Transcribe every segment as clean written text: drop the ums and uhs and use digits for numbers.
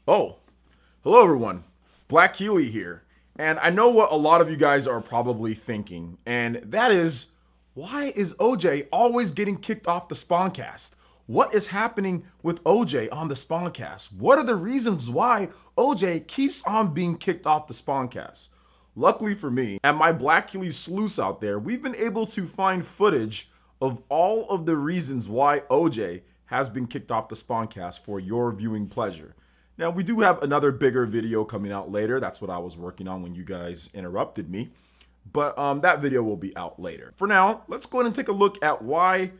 Oh, hello everyone. Black Keighley here. And I know what a lot of you guys are probably thinking, and that is, why is OJ always getting kicked off the Spawncast? What is happening with OJ on the Spawncast? What are the reasons why OJ keeps on being kicked off the Spawncast? Luckily for me and my Black Keighley sleuths out there, we've been able to find footage of all of the reasons why OJ has been kicked off the Spawncast for your viewing pleasure. Now, we do have another bigger video coming out later. That's what I was working on when you guys interrupted me. But that video will be out later. For now, let's go ahead and take a look at why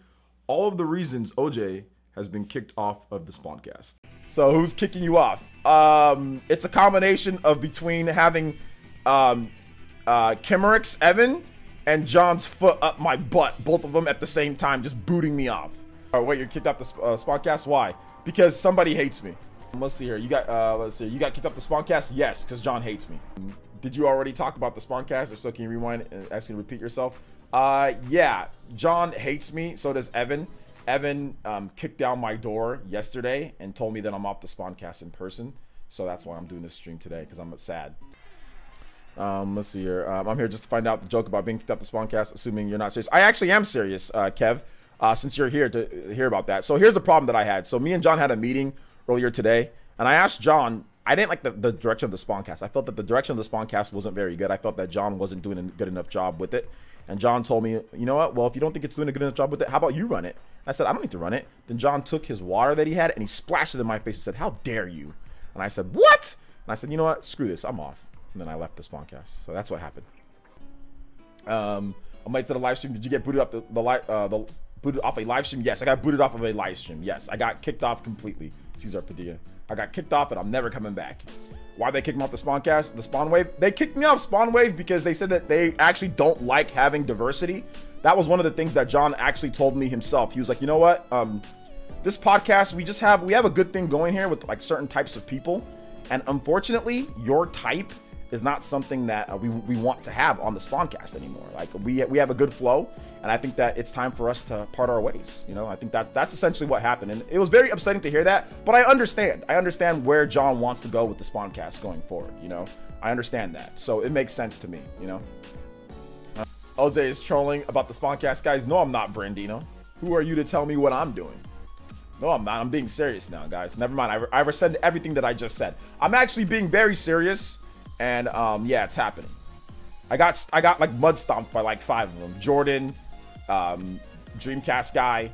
all of the reasons OJ has been kicked off of the Spawncast. So who's kicking you off? It's a combination of between having Kimmeric's Evan and John's foot up my butt, both of them at the same time, just booting me off. Oh, wait, you're kicked off the Spawncast? Why? Because somebody hates me. Let's see here. You got you got kicked off the Spawncast? Yes, because John hates me. Did you already talk about the Spawncast? If so, can you rewind and actually repeat yourself? Yeah, John hates me. So does Evan. Evan kicked down my door yesterday and told me that I'm off the Spawncast in person. So that's why I'm doing this stream today, because I'm sad. Let's see here. I'm here just to find out the joke about being kicked off the Spawncast, assuming you're not serious. I actually am serious, Kev, since you're here to hear about that. So here's the problem that I had. So me and John had a meeting earlier today, and I asked John, I didn't like the direction of the Spawncast. I felt that the direction of the Spawncast wasn't very good. I felt that John wasn't doing a good enough job with it. And John told me, you know what? Well, if you don't think it's doing a good enough job with it, how about you run it? I said, I don't need to run it. Then John took his water that he had and he splashed it in my face and said, how dare you? And I said, what? And I said, you know what? Screw this. I'm off. And then I left the Spawncast. So that's what happened. I'm late to the live stream. Did you get booted up booted off a live stream? Yes, I got booted off of a live stream. Yes, I got kicked off completely. Cesar Padilla. I got kicked off and I'm never coming back. Why they kicked me off the Spawncast? The Spawn Wave? They kicked me off Spawn Wave because they said that they actually don't like having diversity. That was one of the things that John actually told me himself. He was like, you know what? This podcast, we have a good thing going here with like certain types of people. And unfortunately, your type is not something that we want to have on the Spawncast anymore. Like we have a good flow, and I think that it's time for us to part our ways. You know, I think that's essentially what happened, and it was very upsetting to hear that. But I understand where John wants to go with the Spawncast going forward. You know, I understand that, so it makes sense to me. You know, OJ is trolling about the Spawncast, guys. No, I'm not, Brandino. Who are you to tell me what I'm doing? No, I'm not. I'm being serious now, guys. Never mind. I rescind everything that I just said. I'm actually being very serious. And yeah, it's happening. I got like mud stomped by like 5 of them. Jordan, Dreamcast guy,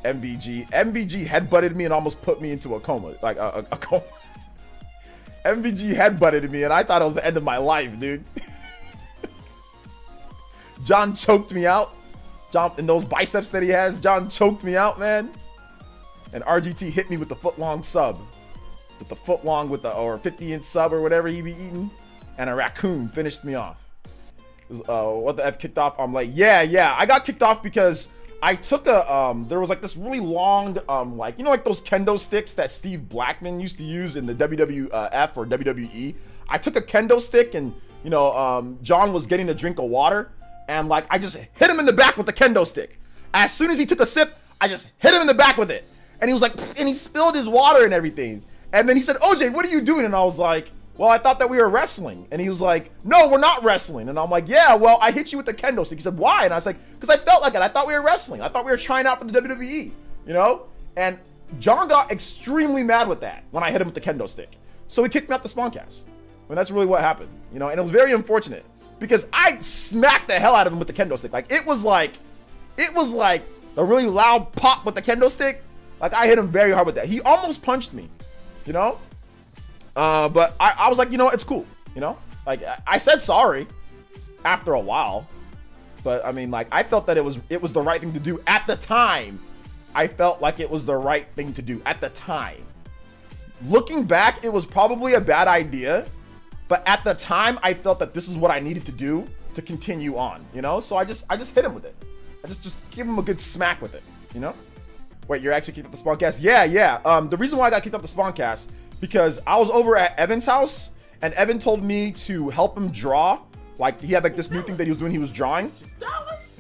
MVG. MVG headbutted me and almost put me into a coma. Like a coma. MVG headbutted me and I thought it was the end of my life, dude. John choked me out. John, and those biceps that he has, John choked me out, man. And RGT hit me with the foot-long sub. With the foot-long, or 50-inch sub or whatever he be eating. And a raccoon finished me off. What the F kicked off? I'm like, yeah. I got kicked off because I took there was like this really long, like, you know, like those kendo sticks that Steve Blackman used to use in the WWF or WWE. I took a kendo stick and, you know, John was getting a drink of water. And like, I just hit him in the back with the kendo stick. As soon as he took a sip, I just hit him in the back with it. And he was like, and he spilled his water and everything. And then he said, OJ, what are you doing? And I was like, well, I thought that we were wrestling. And he was like, no, we're not wrestling. And I'm like, yeah, well, I hit you with the kendo stick. He said, why? And I was like, because I felt like it. I thought we were wrestling. I thought we were trying out for the WWE, you know? And John got extremely mad with that when I hit him with the kendo stick. So he kicked me off the Spawncast. I mean, that's really what happened, you know? And it was very unfortunate because I smacked the hell out of him with the kendo stick. Like, it was like a really loud pop with the kendo stick. Like, I hit him very hard with that. He almost punched me, you know? But I was like, you know, it's cool, you know? Like, I said sorry after a while. But, I mean, like, I felt that it was the right thing to do at the time. I felt like it was the right thing to do at the time. Looking back, it was probably a bad idea. But at the time, I felt that this is what I needed to do to continue on, you know? So I just hit him with it. I just give him a good smack with it, you know? Wait, you're actually kicked off the Spawncast? Yeah. The reason why I got kicked off the Spawncast, because I was over at Evan's house, and Evan told me to help him draw. Like, he had like this new thing that he was doing. He was drawing.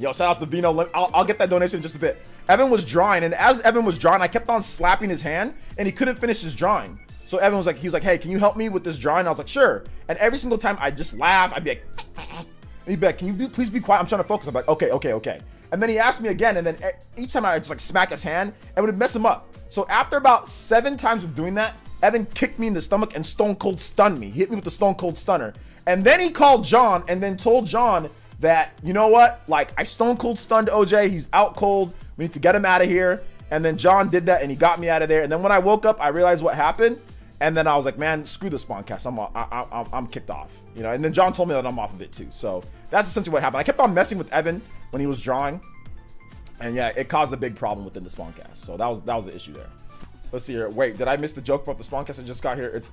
Yo, shout out to Vino. I'll get that donation in just a bit. Evan was drawing, and as Evan was drawing, I kept on slapping his hand, and he couldn't finish his drawing. So Evan was like, he was like, hey, can you help me with this drawing? I was like, sure. And every single time I just laugh, I'd be like, and he'd be like, can you please be quiet? I'm trying to focus. I'm like, okay. And then he asked me again, and then each time I just like smack his hand and would mess him up. So after about 7 times of doing that, Evan kicked me in the stomach and stone cold stunned me. He hit me with the stone cold stunner. And then he called John and then told John that, you know what? Like, I stone cold stunned OJ. He's out cold. We need to get him out of here. And then John did that and he got me out of there. And then when I woke up, I realized what happened. And then I was like, man, screw the Spawncast. I'm kicked off, you know. And then John told me that I'm off of it too. So that's essentially what happened. I kept on messing with Evan when he was drawing, and yeah, it caused a big problem within the Spawncast. So that was the issue there. Let's see here. Wait, did I miss the joke about the Spawncast? I just got here. It's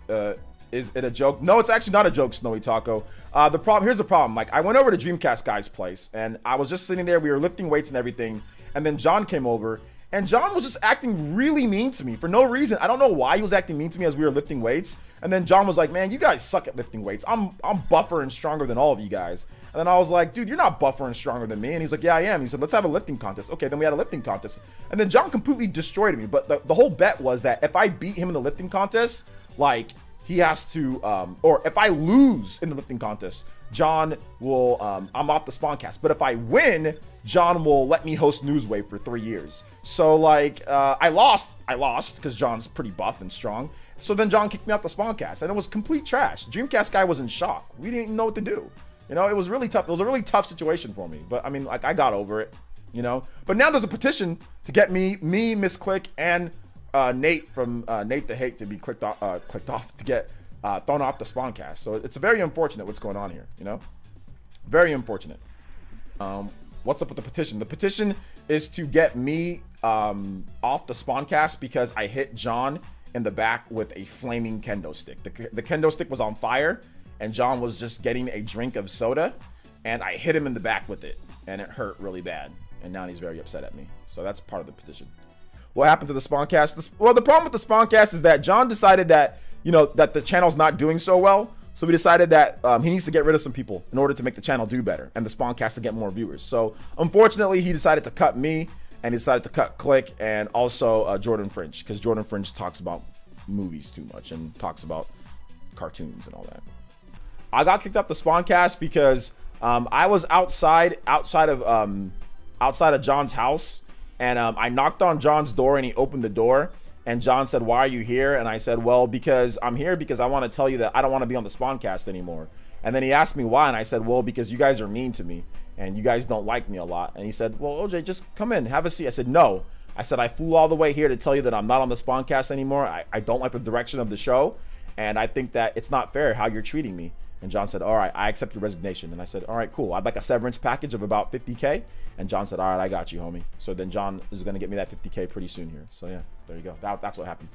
is it a joke? No, it's actually not a joke, Snowy Taco. Here's the problem. Like, I went over to Dreamcast guy's place and I was just sitting there. We were lifting weights and everything, and then John came over. And John was just acting really mean to me for no reason. I don't know why he was acting mean to me as we were lifting weights. And then John was like, man, you guys suck at lifting weights. I'm buffer and stronger than all of you guys. And then I was like, dude, you're not buffer and stronger than me. And he's like, yeah, I am. He said, let's have a lifting contest. Okay, then we had a lifting contest. And then John completely destroyed me. But the whole bet was that if I beat him in the lifting contest, like, he has to, or if I lose in the lifting contest, John will, I'm off the Spawncast. But if I win, John will let me host Newswave for 3 years. So like, I lost because John's pretty buff and strong. So then John kicked me out the Spawncast, and it was complete trash. Dreamcast guy was in shock. We didn't even know what to do. You know, it was really tough. It was a really tough situation for me. But I mean, like, I got over it, you know. But now there's a petition to get me, Miss Click, and Nate from Nate the Hate to be clicked off to get thrown off the Spawncast. So it's very unfortunate what's going on here, you know. Very unfortunate. What's up with the petition? The petition is to get me off the Spawncast because I hit John in the back with a flaming kendo stick. The kendo stick was on fire, and John was just getting a drink of soda, and I hit him in the back with it, and it hurt really bad. And now he's very upset at me. So that's part of the petition. What happened to the Spawncast? Well, the problem with the Spawncast is that John decided that, you know, that the channel's not doing so well. So we decided that he needs to get rid of some people in order to make the channel do better and the Spawncast to get more viewers. So unfortunately, he decided to cut me, and he decided to cut Click, and also Jordan Fringe, because Jordan Fringe talks about movies too much and talks about cartoons and all that. I got kicked off the Spawncast because I was outside of John's house, and I knocked on John's door, and he opened the door. And John said, why are you here? And I said, well, because I'm here because I want to tell you that I don't want to be on the Spawncast anymore. And then he asked me why, and I said, well, because you guys are mean to me and you guys don't like me a lot. And he said, well, OJ, just come in, have a seat. I said, no. I said, I flew all the way here to tell you that I'm not on the Spawncast anymore. I don't like the direction of the show, and I think that it's not fair how you're treating me. And John said, all right, I accept your resignation. And I said, all right, cool. I'd like a severance package of about 50K. And John said, all right, I got you, homie. So then John is going to get me that 50K pretty soon here. So yeah, there you go. That's what happened.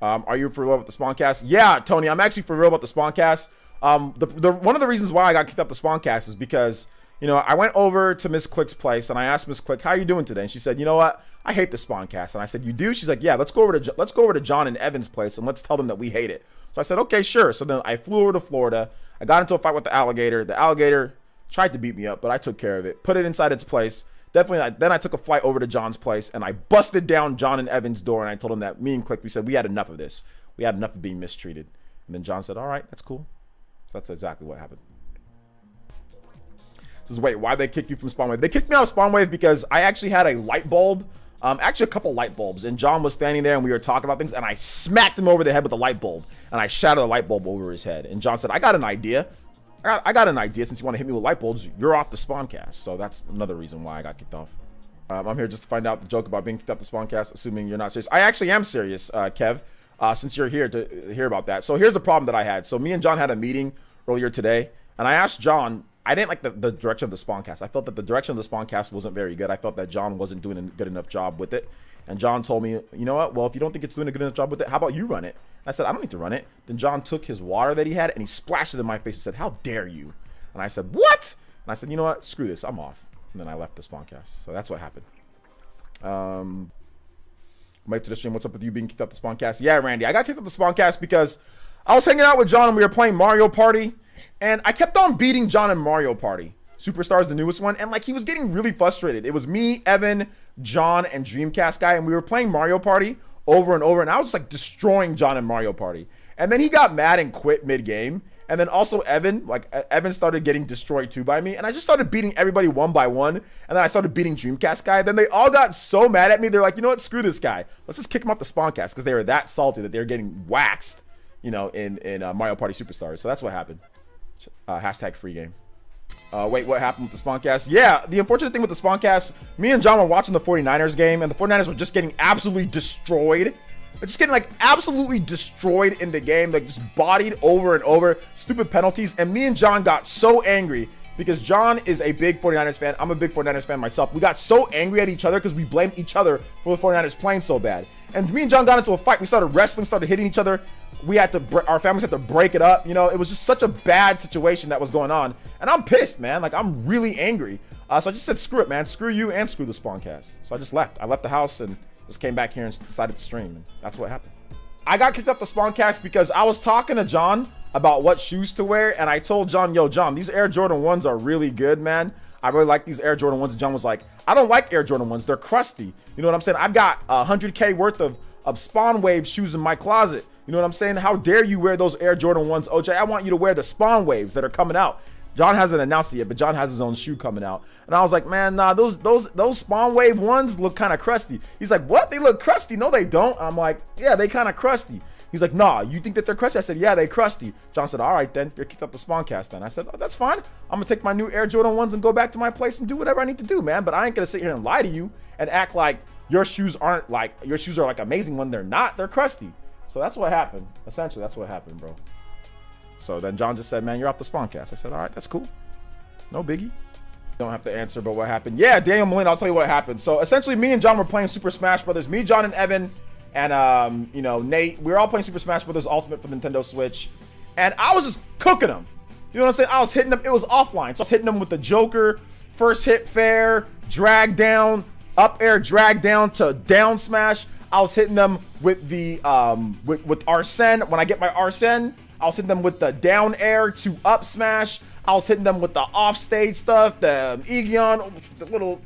Are you for real about the Spawncast? Yeah, Tony, I'm actually for real about the Spawncast. One of the reasons why I got kicked off the Spawncast is because, you know, I went over to Miss Click's place and I asked Miss Click, how are you doing today? And she said, you know what? I hate the Spawncast. And I said, you do? She's like, yeah, let's go over to John and Evan's place and let's tell them that we hate it. So I said, okay, sure. So then I flew over to Florida. I got into a fight with the Alligator. The Alligator tried to beat me up, but I took care of it. Put it inside its place. Definitely. Then I took a flight over to John's place, and I busted down John and Evan's door, and I told him that me and Click, we said we had enough of this. We had enough of being mistreated. And then John said, all right, that's cool. So that's exactly what happened. Says, wait, why'd they kick you from Spawnwave? They kicked me out of Spawnwave because I actually had a light bulb. Actually a couple light bulbs, and John was standing there and we were talking about things, and I smacked him over the head with a light bulb, and I shattered a light bulb over his head. And John said, I got an idea. I got an idea. Since you want to hit me with light bulbs, you're off the Spawncast. So that's another reason why I got kicked off. I'm here just to find out the joke about being kicked off the Spawncast, assuming you're not serious. I actually am serious, Kev, since you're here to hear about that. So here's the problem that I had. So me and John had a meeting earlier today, and I asked John, I didn't like the direction of the Spawncast. I felt that the direction of the Spawncast wasn't very good. I felt that John wasn't doing a good enough job with it. And John told me, you know what? Well, if you don't think it's doing a good enough job with it, how about you run it? I said, I don't need to run it. Then John took his water that he had and he splashed it in my face and said, how dare you? And I said, what? And I said, you know what? Screw this. I'm off. And then I left the Spawncast. So that's what happened. Mike to the stream. What's up with you being kicked off the Spawncast? Yeah, Randy. I got kicked off the Spawncast because I was hanging out with John and we were playing Mario Party. And I kept on beating John in Mario Party. Superstar's the newest one. And like he was getting really frustrated. It was me, Evan, John, and Dreamcast guy. And we were playing Mario Party over and over, and I was just like destroying John in Mario Party. And then he got mad and quit mid-game. And then also Evan started getting destroyed too by me. And I just started beating everybody one by one. And then I started beating Dreamcast guy. Then they all got so mad at me. They're like, you know what? Screw this guy. Let's just kick him off the Spawncast, because they were that salty that they were getting waxed, you know, in Mario Party Superstars. So that's what happened. Hashtag free game. Wait, what happened with the Spawncast? Yeah, the unfortunate thing with the Spawncast, me and John were watching the 49ers game, and the 49ers were just getting absolutely destroyed. They're just getting like absolutely destroyed in the game, like just bodied over and over, stupid penalties. And me and John got so angry because John is a big 49ers fan. I'm a big 49ers fan myself. We got so angry at each other because we blamed each other for the 49ers playing so bad. And me and John got into a fight. We started wrestling, started hitting each other. We had to, our families had to break it up. You know, it was just such a bad situation that was going on. And I'm pissed, man. Like, I'm really angry. So I just said, screw it, man. Screw you and screw the Spawncast. So I just left. I left the house and just came back here and decided to stream, and that's what happened. I got kicked off the Spawncast because I was talking to John about what shoes to wear, and I told John, yo, John, these Air Jordan 1s are really good, man. I really like these Air Jordan 1s. And John was like, I don't like Air Jordan 1s. They're crusty. You know what I'm saying? I've got 100K worth of Spawn Wave shoes in my closet. You know what I'm saying? How dare you wear those Air Jordan 1s, OJ? I want you to wear the Spawn Waves that are coming out. John hasn't announced it yet, but John has his own shoe coming out. And I was like, man, nah, those Spawn Wave 1s look kind of crusty. He's like, what? They look crusty? No, they don't. I'm like, yeah, they kind of crusty. He's like, nah, you think that they're crusty? I said, yeah, they crusty. John said, all right, then. You're kicked up the Spawncast then. I said, oh, that's fine. I'm going to take my new Air Jordan 1s and go back to my place and do whatever I need to do, man. But I ain't going to sit here and lie to you and act like your shoes are like amazing when they're not. They're crusty. So that's what happened. Essentially, that's what happened, bro. So then John just said, man, you're off the Spawncast. I said, all right, that's cool. No biggie. Don't have to answer, but what happened? Yeah, Daniel Molina, I'll tell you what happened. So essentially, me and John were playing Super Smash Brothers. Me, John, and Evan, and you know, Nate. We were all playing Super Smash Brothers Ultimate for the Nintendo Switch, and I was just cooking them. You know what I'm saying? I was hitting them. It was offline, so I was hitting them with the Joker, first hit fair, drag down, up air, drag down to down smash. I was hitting them with the with Arsene. When I get my Arsene, I was hitting them with the down air to up smash. I was hitting them with the offstage stuff, the Egeon, the little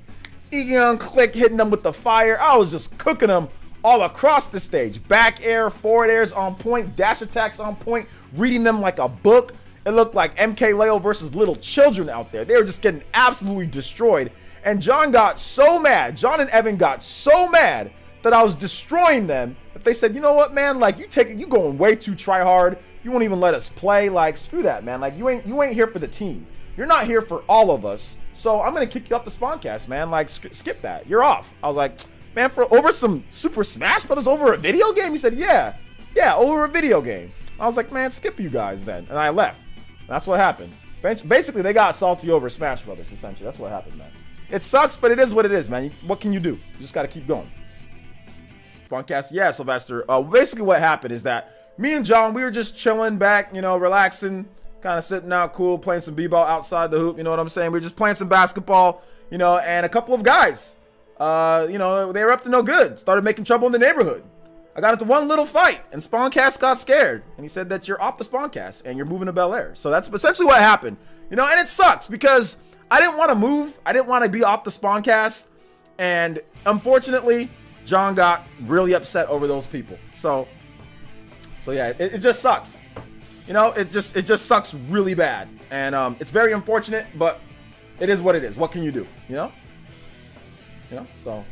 Egeon click, hitting them with the fire. I was just cooking them all across the stage. Back air, forward airs on point, dash attacks on point, reading them like a book. It looked like MK Leo versus little children out there. They were just getting absolutely destroyed. And John got so mad, John and Evan got so mad that I was destroying them that they said, you know what, man, like you going way too try hard. You won't even let us play. Like, screw that, man. Like, you ain't here for the team. You're not here for all of us. So I'm gonna kick you off the Spawncast, man. Like, skip that. You're off. I was like, man, for over some Super Smash Brothers over a video game? He said, yeah, over a video game. I was like, man, skip you guys then. And I left. That's what happened. Basically, they got salty over Smash Brothers, essentially. That's what happened, man. It sucks, but it is what it is, man. What can you do? You just gotta keep going. Spawncast, yeah, Sylvester. Basically what happened is that me and John, we were just chilling back, you know, relaxing, kind of sitting out cool, playing some b-ball outside the hoop, you know what I'm saying? We were just playing some basketball, you know, and a couple of guys, you know, they were up to no good, started making trouble in the neighborhood. I got into one little fight, and Spawncast got scared, and he said that you're off the Spawncast, and you're moving to Bel Air. So that's essentially what happened, you know, and it sucks, because I didn't want to move, I didn't want to be off the Spawncast, and unfortunately, John got really upset over those people. So yeah, it just sucks. You know, it just sucks really bad. And it's very unfortunate, but it is what it is. What can you do? You know? You know, so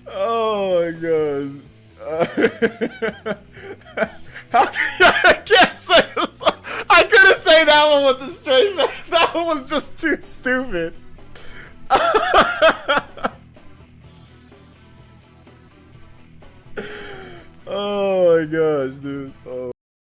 oh my gosh. How can I can't say this. I couldn't say that one with the straight face. That one was just too stupid. Oh my gosh, dude. Oh.